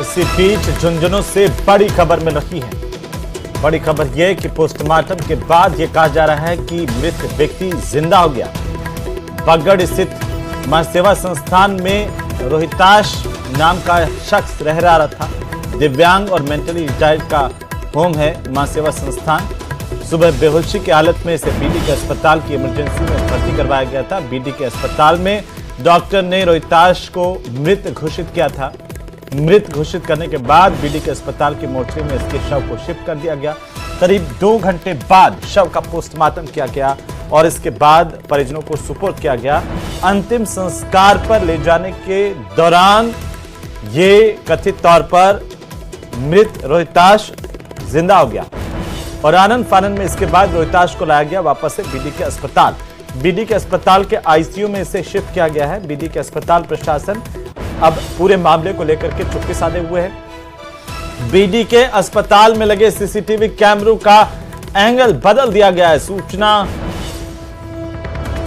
इसी बीच झुंझुनू से बड़ी खबर मिल रही है। बड़ी खबर यह कि पोस्टमार्टम के बाद यह कहा जा रहा है कि मृत व्यक्ति जिंदा हो गया। बगड़ स्थित मां सेवा संस्थान में रोहिताश नाम का शख्स रह रहा था। दिव्यांग और मेंटली रिटायर्ड का होम है मां सेवा संस्थान। सुबह बेहोशी की हालत में इसे बीडी के अस्पताल की इमरजेंसी में भर्ती करवाया गया था। बीडी के अस्पताल में डॉक्टर ने रोहिताश को मृत घोषित किया था। मृत घोषित करने के बाद बीडी के अस्पताल की मोर्चरी में इसके शव को शिफ्ट कर दिया गया। करीब 2 घंटे बाद शव का पोस्टमार्टम किया गया और इसके बाद परिजनों को सुपुर्द किया गया। अंतिम संस्कार पर ले जाने के दौरान ये कथित तौर पर मृत रोहिताश जिंदा हो गया और आनंद फानंद में इसके बाद रोहिताश को लाया गया वापस से बीडी के अस्पताल। बीडी के अस्पताल के आईसीयू में इसे शिफ्ट किया गया है। बीडी के अस्पताल प्रशासन अब पूरे मामले को लेकर के चुप्पी साधे हुए है। बीडी के अस्पताल में लगे सीसीटीवी कैमरों का एंगल बदल दिया गया है। सूचना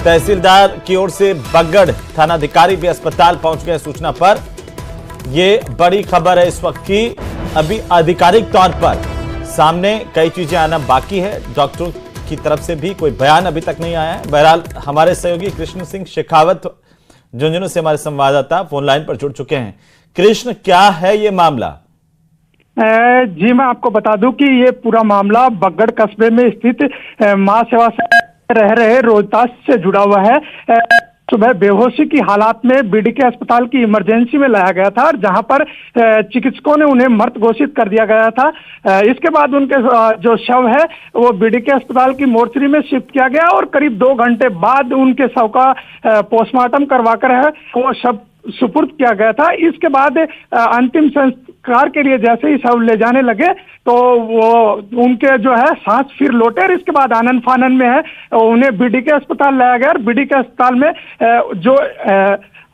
तहसीलदार की ओर से बगड़ थानाधिकारी भी अस्पताल पहुंच गए। सूचना पर यह बड़ी खबर है इस वक्त की। अभी आधिकारिक तौर पर सामने कई चीजें आना बाकी है। डॉक्टरों की तरफ से भी कोई बयान अभी तक नहीं आया है। बहरहाल हमारे सहयोगी कृष्ण सिंह शेखावत झुंझुनू से हमारे संवाददाता फोन लाइन पर जुड़ चुके हैं। कृष्ण, क्या है ये मामला? जी मैं आपको बता दूं कि ये पूरा मामला बगड़ कस्बे में स्थित मां सेवा से रह रहे रोहिताश से जुड़ा हुआ है। सुबह बेहोशी की हालात में बीडी के अस्पताल की इमरजेंसी में लाया गया था और जहां पर चिकित्सकों ने उन्हें मृत घोषित कर दिया गया था। इसके बाद उनके जो शव है वो बीडी के अस्पताल की मोर्चरी में शिफ्ट किया गया और करीब 2 घंटे बाद उनके शव का पोस्टमार्टम करवाकर है वो शव सुपुर्द किया गया था। इसके बाद अंतिम संस्कार के लिए जैसे ही शव ले जाने लगे तो वो उनके जो है सांस फिर लौटे और इसके बाद आनंद फानंद में है उन्हें बीडी के अस्पताल लाया गया और बीडी के अस्पताल में जो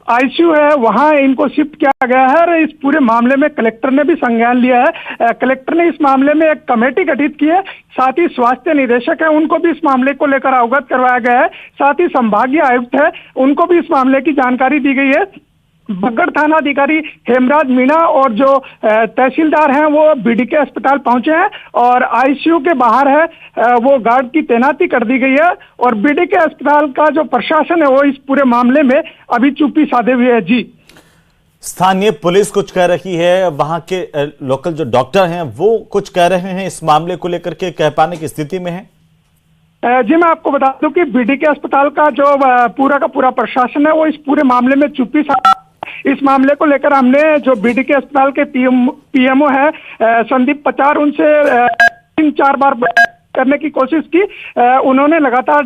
आईसीयू है वहां इनको शिफ्ट किया गया है और इस पूरे मामले में कलेक्टर ने भी संज्ञान लिया है। कलेक्टर ने इस मामले में एक कमेटी गठित की है। साथ ही स्वास्थ्य निदेशक है उनको भी इस मामले को लेकर अवगत करवाया गया है। साथ ही संभागीय आयुक्त है उनको भी इस मामले की जानकारी दी गई है। बगड़ थाना अधिकारी हेमराज मीणा और जो तहसीलदार हैं वो बीडी के अस्पताल पहुंचे हैं और आईसीयू के बाहर है वो गार्ड की तैनाती कर दी गई है और बीडी के अस्पताल का जो प्रशासन है वो इस पूरे मामले में अभी चुप्पी साधे हुए है। जी, स्थानीय पुलिस कुछ कह रही है, वहां के लोकल जो डॉक्टर हैं वो कुछ कह रहे हैं, इस मामले को लेकर के कह पाने की स्थिति में है? जी मैं आपको बता दूं कि बीडी के अस्पताल का जो पूरा का पूरा प्रशासन है वो इस पूरे मामले में चुप्पी साधा। इस मामले को लेकर हमने जो बीडी के अस्पताल के पीएमओ है संदीप पचार उनसे 3-4 बार करने की कोशिश की। उन्होंने लगातार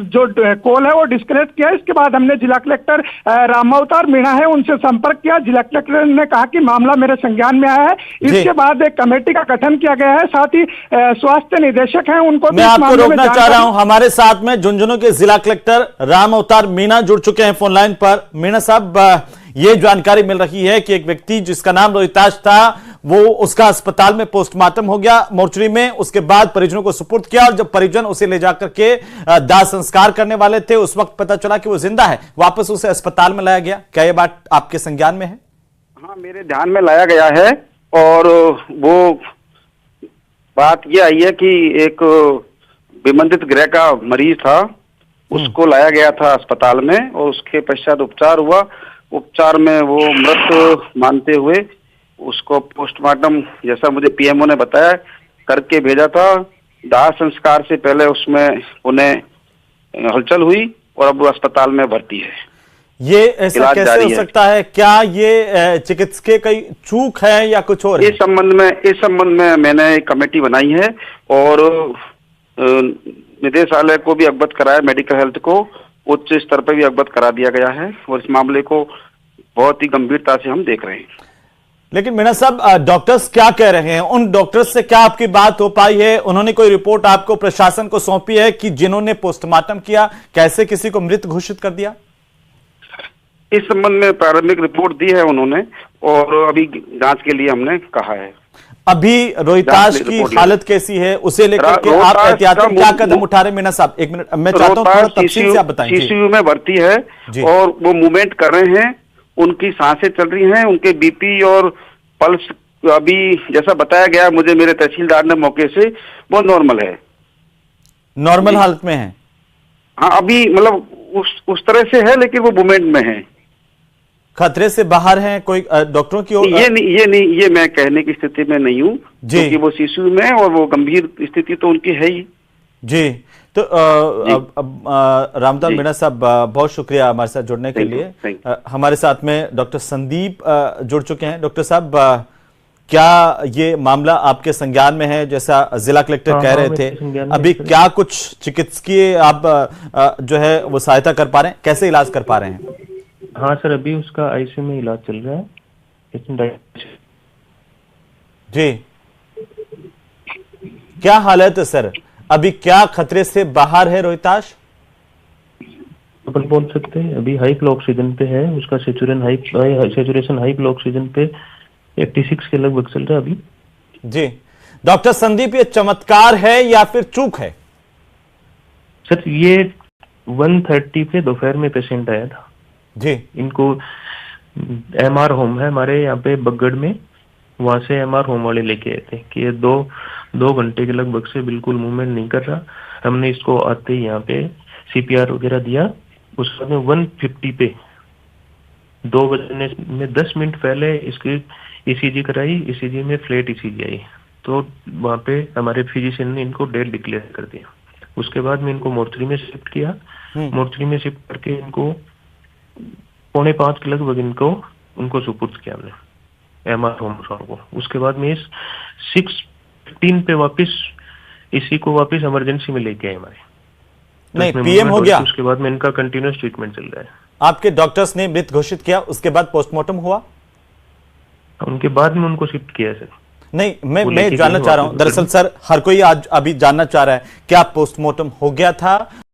जो कॉल है वो डिस्कनेक्ट किया। इसके बाद हमने जिला कलेक्टर रामावतार मीणा है उनसे संपर्क किया। जिला कलेक्टर ने कहा कि मामला मेरे संज्ञान में आया है। इसके बाद एक कमेटी का गठन किया गया है। साथ ही स्वास्थ्य निदेशक हैं उनको मैं आपको रोकना चाह रहा हूं। हमारे साथ में झुंझुनू के जिला कलेक्टर रामावतार मीणा जुड़ चुके हैं फोन लाइन पर। मीणा साहब, ये जानकारी मिल रही है कि एक व्यक्ति जिसका नाम रोहिताश था वो उसका अस्पताल में पोस्टमार्टम हो गया मोर्चरी में। उसके बाद परिजनों को सुपुर्द किया और जब परिजन उसे ले जाकर के दाह संस्कार करने वाले थे उस वक्त पता चला कि वो जिंदा है। वापस उसे अस्पताल में लाया गया। क्या ये बात आपके संज्ञान में है? हाँ, मेरे ध्यान में लाया गया है और वो बात ये आई है कि एक विमंदित गृह का मरीज था, उसको लाया गया था अस्पताल में और उसके पश्चात उपचार हुआ। उपचार में वो मृत मानते हुए उसको पोस्टमार्टम जैसा मुझे पीएमओ ने बताया करके भेजा था। दाह संस्कार से पहले उसमें उन्हें हलचल हुई और अब वो अस्पताल में भर्ती है। ये ऐसा कैसे हो सकता है? क्या ये चिकित्सकीय कोई चूक है या कुछ और? इस संबंध में मैंने एक कमेटी बनाई है और निदेशालय को भी अवगत कराया, मेडिकल हेल्थ को उच्च स्तर पर भी अवगत करा दिया गया है और इस मामले को बहुत ही गंभीरता से हम देख रहे हैं। लेकिन मीणा साहब, डॉक्टर्स क्या कह रहे हैं? उन डॉक्टर्स से क्या आपकी बात हो पाई है? उन्होंने कोई रिपोर्ट आपको प्रशासन को सौंपी है कि जिन्होंने पोस्टमार्टम किया कैसे किसी को मृत घोषित कर दिया? इस संबंध में प्रारंभिक रिपोर्ट दी है उन्होंने और अभी जांच के लिए हमने कहा है। अभी रोहिताश की हालत कैसी है उसे लेकर के आप एहतियातन क्या कदम उठा रहे? मीणा साहब, एक मिनट, मैं चाहता हूं थोड़ा तफसील से आप बताएं। सीसीयू में भर्ती है और वो मूवमेंट कर रहे हैं, उनकी सांसें चल रही हैं, उनके बीपी और पल्स अभी जैसा बताया गया मुझे मेरे तहसीलदार ने मौके से, वो नॉर्मल है। नॉर्मल हालत में है? हाँ, अभी मतलब उस तरह से है, लेकिन वो मूवमेंट में है। खतरे से बाहर हैं? कोई डॉक्टरों की ओर? ये मैं कहने की स्थिति में नहीं हूँ, क्योंकि वो सीसीयू में है और वो गंभीर स्थिति तो उनकी है ही। जी, तो रामदास मीणा साहब, बहुत शुक्रिया हमारे साथ जुड़ने के लिए। हमारे साथ में डॉक्टर संदीप जुड़ चुके हैं। डॉक्टर साहब, क्या ये मामला आपके संज्ञान में है? जैसा जिला कलेक्टर कह रहे थे, अभी क्या कुछ चिकित्सकीय आप जो है वो सहायता कर पा रहे हैं? कैसे इलाज कर पा रहे हैं? हाँ सर, अभी उसका आईसीयू में इलाज चल रहा है। जी, क्या हालत है सर? अभी क्या खतरे से बाहर है रोहिताश? अपन बोल सकते हैं अभी हाई फ्लो ऑक्सीजन पे है, उसका सेचुरेशन हाई फ्लो ऑक्सीजन पे 86 के लगभग चल रहा है अभी। जी डॉक्टर संदीप, ये चमत्कार है या फिर चूक है? सर, ये 1:30 पे दोपहर में पेशेंट आया था जी। इनको एमआर होम है हमारे यहाँ पे बगड़ में, वहां से एमआर होम वाले लेके आए थे कि ये दो घंटे के लगभग से बिल्कुल मूवमेंट नहीं कर रहा। हमने इसको आते ही यहाँ पे सीपीआर वगैरह दिया। उस समय 1:50 पे 2 बजने में 10 मिनट पहले इसकी ईसीजी कराई। ईसीजी में फ्लैट ईसीजी आई, तो वहाँ पे हमारे फिजिशियन ने इनको डेड डिक्लेयर कर दिया। उसके बाद में इनको मोर्चरी में शिफ्ट किया। मोर्चरी में शिफ्ट करके इनको 4:45 के लगभग उनको सुपुर्द किया हमने एमआर होम को। उसके बाद में 6:15 पे वापस इसी को वापस इमरजेंसी में लेके आए हमारे। नहीं, पीएम हो गया। उसके बाद में इनका कंटिन्यूस ट्रीटमेंट चल रहा है। आपके डॉक्टर्स ने मृत घोषित किया, उसके बाद पोस्टमार्टम हुआ? उनके बाद में उनको शिफ्ट किया सर। नहीं, मैं जानना चाह रहा हूं, दरअसल सर हर कोई आज अभी जानना चाह रहा है क्या पोस्टमार्टम हो गया था